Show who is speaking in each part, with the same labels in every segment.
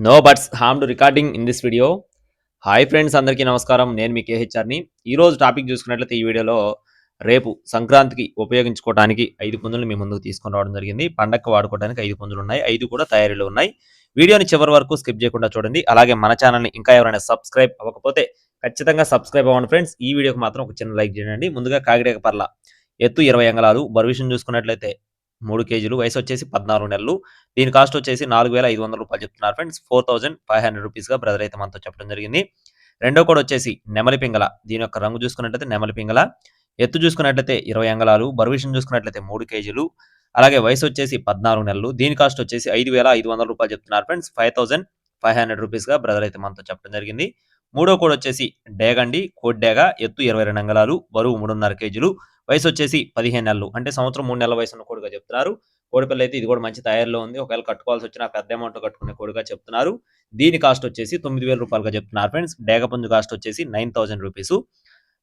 Speaker 1: No birds harm to recording in this video. Hi friends, అందరికీ నమస్కారం. నేను మీ కేహెచ్ఆర్ని. ఈరోజు టాపిక్ చూసుకున్నట్లయితే ఈ వీడియోలో రేపు సంక్రాంతికి ఉపయోగించుకోవడానికి 5 పుంజులు మీ ముందుకు తీసుకొని రావడం జరిగింది. పండగకు వాడుకోవడానికి 5 పుంజులు ఉన్నాయి. 5 కూడా తయారీలో ఉన్నాయి. వీడియోని చివరి వరకు స్కిప్ చేయకుండా చూడండి. అలాగే మన ఛానల్ని ఇంకా ఎవరైనా సబ్స్క్రైబ్ అవ్వకపోతే ఖచ్చితంగా సబ్స్క్రైబ్ అవ్వండి ఫ్రెండ్స్. ఈ వీడియోకి మాత్రం ఒక చిన్న లైక్ చేయండి. ముందుగా కాకిడేక పర్ల ఎత్తు 20 అంగళాలు, బరువు విషయం చూసుకున్నట్లయితే 3 కేజీలు, వయసు వచ్చేసి 14 నెలలు. దీని కాస్ట్ వచ్చేసి ₹4,500 చెప్తున్నారు ఫ్రెండ్స్. 4,500 రూపీస్‌గా బ్రదర్ అయితే మనతో చెప్పడం జరిగింది. రెండో కోడ్ వచ్చేసి నెమలి పింగళ. దీని యొక్క రంగు చూసుకున్నట్లయితే నెమలి పింగళ. ఎత్తు చూసుకున్నట్లయితే 20 అంగుళాలు, బరువు విషయం చూసుకున్నట్లయితే 3 కేజీలు. అలాగే వయసు వచ్చేసి 14 నెలలు. దీని కాస్ట్ వచ్చేసి ₹5,500 చెప్తున్నారు ఫ్రెండ్స్. 5,500 రూపీస్‌గా బ్రదర్ అయితే మనతో చెప్పడం జరిగింది. మూడో కోడ్ వచ్చేసి డేగండి, కోడి డేగ. ఎత్తు 22 అంగుళాలు, బరువు 3.5 కేజీలు. వయసు వచ్చేసి 15 నెలలు. అంటే సంవత్సరం 3 నెలల వయసు ఉన్న కోడిగా చెప్తున్నారు. కోడిపిల్ల అయితే ఇది కూడా మంచి తయారీలో ఉంది. ఒకవేళ కట్టుకోవాల్సి వచ్చినా పెద్ద అమౌంట్ కట్టుకునే కోడిగా చెప్తున్నారు. దీని కాస్ట్ వచ్చేసి ₹9,000 చెప్తున్నారు ఫ్రెండ్స్. డేగ పుంజు కాస్ట్ వచ్చేసి 9,000 రూపీస్.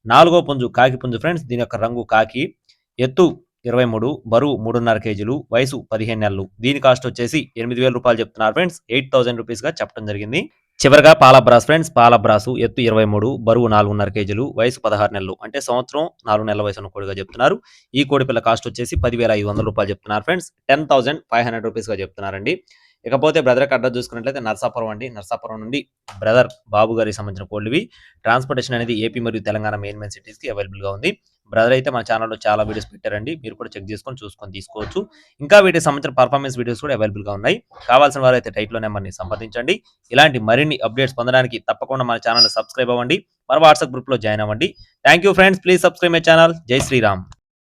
Speaker 1: నాలుగో పుంజు కాకి పుంజు ఫ్రెండ్స్. దీని యొక్క రంగు కాకి. ఎత్తు 23, బరువు 3.5 కేజీలు, వయసు 15 నెలలు. దీని కాస్ట్ వచ్చేసి ₹8,000 చెప్తున్నారు ఫ్రెండ్స్. 8,000 రూపీస్‌గా చెప్పడం జరిగింది. చివరగా పాలబ్రాస్ ఫ్రెండ్స్. పాలబ్రాసు ఎత్తు 23, బరువు 4.5 కేజీలు, వయసు 16 నెలలు. అంటే సంవత్సరం 4 నెలల వయసు ఉన్న కోడిగా చెప్తున్నారు. ఈ కోడిపిల్ల కాస్ట్ వచ్చేసి ₹10,500 చెప్తున్నారు ఫ్రెండ్స్. 10,500 రూపీస్‌గా చెప్తున్నారండి. ఇకపోతే బ్రదర్‌కి అడ్రస్ చూసుకున్నట్లయితే నర్సాపురం అండి. నర్సాపురం నుండి బ్రదర్ బాబు గారికి సంబంధించిన కోళ్ళువి. ట్రాన్స్‌పోర్టేషన్ అనేది ఏపీ మరియు తెలంగాణ మెయిన్ సిటీస్‌కి అవైలబుల్‌గా ఉంది. బ్రదర్ అయితే మన ఛానల్‌లో చాలా వీడియోస్ పెట్టారండి. మీరు కూడా చెక్ చేసుకొని చూసుకొని తీసుకోవచ్చు. ఇంకా వీటికి సంబంధించిన పర్ఫార్మెన్స్ వీడియోస్ కూడా అవైలబుల్‌గా ఉన్నాయి. కావాల్సిన వారైతే టైటిల్‌లో నెంబర్‌ని సంప్రదించండి. ఇలాంటి మరిన్ని అప్డేట్స్ పొందడానికి తప్పకుండా మన ఛానల్‌ని సబ్స్క్రైబ్ అవ్వండి. మన వాట్సాప్ గ్రూప్‌లో జాయిన్ అవ్వండి. Thank you friends. Please subscribe my channel. జై శ్రీరామ్.